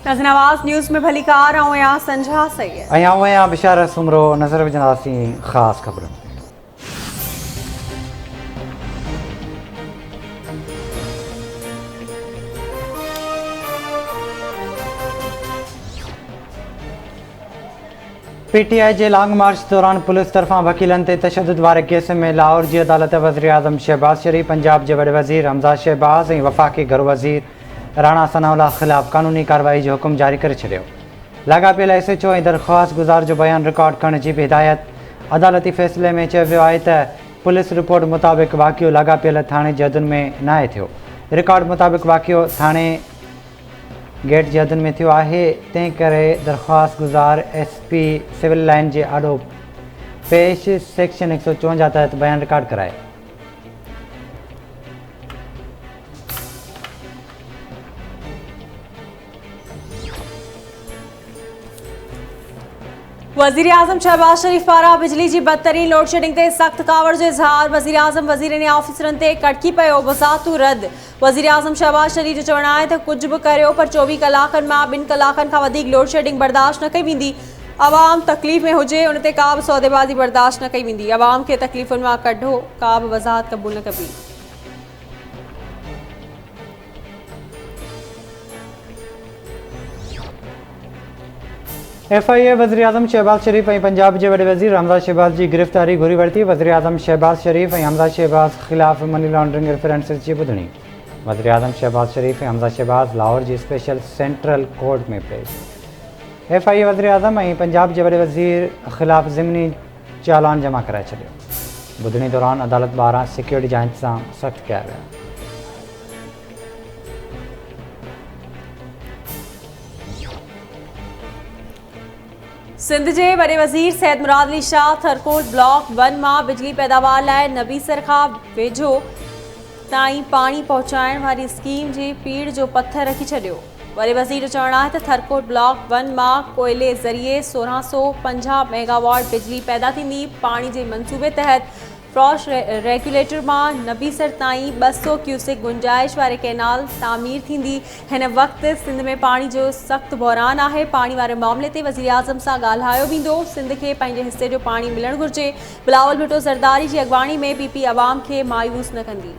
नाज़रीन आवाज़ न्यूज़ में भली कार आऊं संझा सही है बिशारा सुमरो नज़र विझंदासीं ख़ासि ख़बरूं। PTI जे लॉन्ग मार्च दौरान पुलिस तरफां वकीलन ते तशद्दुद वारे केस में लाहौर जी अदालत वज़ीर आज़म शहबाज शरीफ, पंजाब जे वॾे वज़ीर हमज़ा शहबाज ऐं वफ़ाक़ी घरू वज़ीर राणा सनाउल्लाह ख़िलाफ़ कानूनी कार्रवाई जो हुकुम जारी करे छॾियो। लाॻापियल SHO ऐं दरख़्वास्त गुज़ार जो बयान रिकॉर्ड करण जी बि हिदायत। अदालती फ़ैसिले में चयो वियो आहे त पुलिस रिपोर्ट मुताबिक़ वाक़ियो लाॻापियल थाणे जे हदुनि में नाहे थियो। रिकॉर्ड मुताबिक़ वाक़ियो थाणे गेट जे हदुनि में थियो आहे, तंहिं करे दरख़्वास्त गुज़ार SP सिविल लाइन जे आॾो पेश सेक्शन 154 तहत बयान रिकॉर्ड कराए। वज़ीर आज़म शहबाज शरीफ पारां बिजली जी बदतरीन लोड शेडिंग ते सख़्त कावड़ जो इज़हार। वज़ीर आज़म वज़ीरनि ऐं ऑफिसरनि ते कटकी पियो वज़ातू रद्द। वज़ीर आज़म शहबाज शरीफ जो चवणु आहे त कुझु बि करियो पर 24 कलाकनि मां 2 कलाकनि खां वधीक लोड शेडिंग बर्दाश्त न कई वेंदी। आवाम तकलीफ़ में हुजे उन ते का बि सौदेबाज़ी बर्दाश्त न कई वेंदी। आवाम खे तकलीफ़ुनि मां कढो, का बि वज़ाहत क़बूल न कबी। FIA वज़ीर आज़म शहबाज शरीफ ऐं पंजाब जे वॾे वज़ीर हमज़ा शहबाज जी गिरफ़्तारी घुरी वरिती। वज़ीर आज़म शहबाज शरीफ ऐं हमज़ा शहबाज ख़िलाफ़ मनी लॉन्ड्रिंग रेफरेंसिस जी ॿुधणी। वज़ीर आज़म शहबाज शरीफ ऐं हमज़ा शहबाज लाहौर जी स्पेशल सेंट्रल कोर्ट में पेश। FIA वज़ीर आज़म ऐं पंजाब जे वॾे वज़ीर ख़िलाफ़ ज़िमनी चालान जमा कराए छॾियो। ॿुधणी दौरान अदालत पारां सिक्योरिटी जा इंतज़ाम सख़्त कया विया। सिंध जे वॾे वज़ीर सैद मुराद अली शाह थरकोट ब्लॉक 1 मां बिजली पैदावार लाइ नबीसर खां वेझो ताईं पाणी पहुचाइण वारी स्कीम जी पीड़ जो पथर रखी छॾियो। वॾे वज़ीर जो चवणु आहे त थरकोट ब्लॉक 1 मां कोयले ज़रिए 1650 मेगावाट बिजली पैदा थींदी। पाणी जे मंसूबे तहत फ्रॉश रेगुलेटर मां नबीसर ताईं 200 क्यूसेक गुंजाइश वारे कैनाल तामीर थींदी। हिन वक़्तु सिंध में पाणी जो सख़्तु बहिरान आहे। पाणी वारे मामले ते वज़ीर आज़म सां ॻाल्हायो वेंदो। सिंध खे पंहिंजे हिसे जो पाणी मिलणु घुरिजे। बिलावल भुट्टो ज़रदारी जी अॻवानी में PP आवाम खे मायूस न कंदी।